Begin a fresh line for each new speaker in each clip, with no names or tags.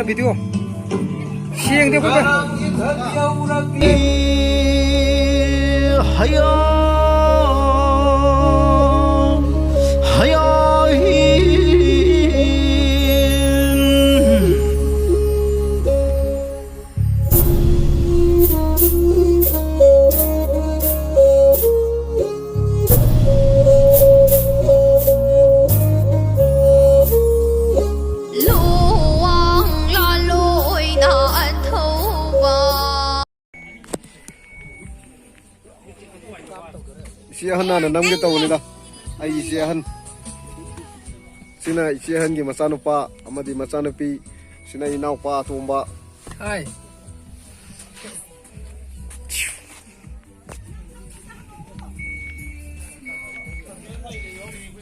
video siang dia bukan Isiahan na nam kita nila ay isiahan sina isiahan gi masano pa amadi masano pi sina inaw pa tumba ay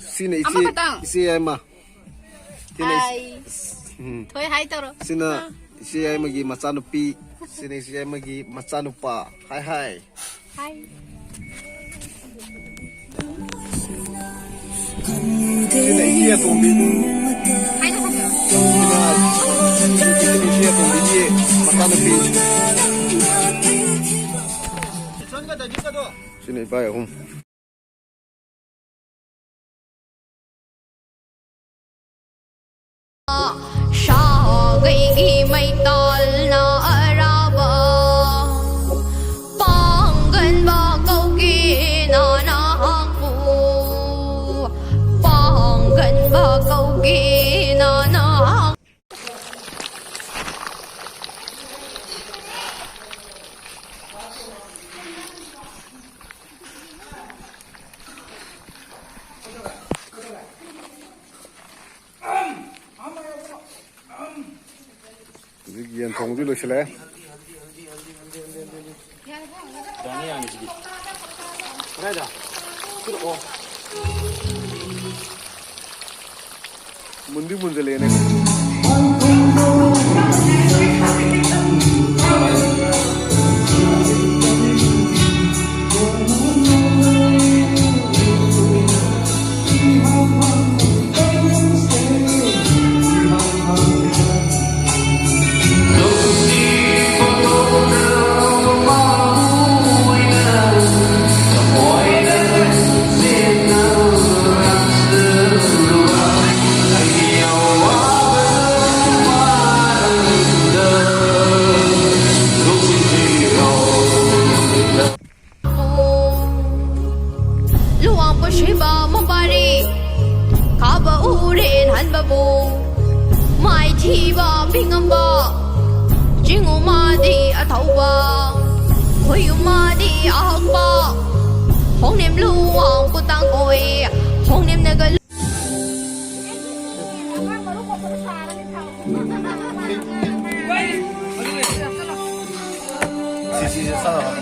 sina isi ay ma sina
thôi hai toro
sina isi ay magi masano pi sina isi ay magi masano pa hai hai sina iya tumbi
hai na
sina iya tumbi ye masano pi sina iba ya
sha gai gi mai tal na araba pangan ba kau gi na na hang pu pangan ba kau gi na na
Yan thong dulu sila. Mundi munjale ne.
Shiba mabari kaba uren hanbabu mai thiba bingamba jinguma di athauba hoyuma di ahba hongnem luang putang oi hongnem nagal
Si sana.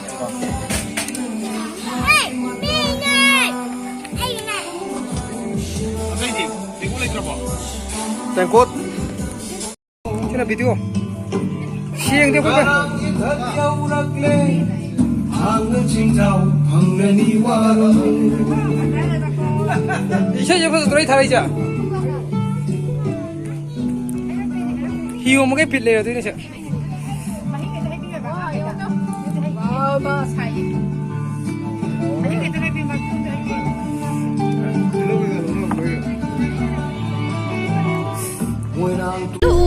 Tengkut. Sina video siang dia bukan Isya je pasal turai tharai ja hiu mo ke pit le tu ni se
lu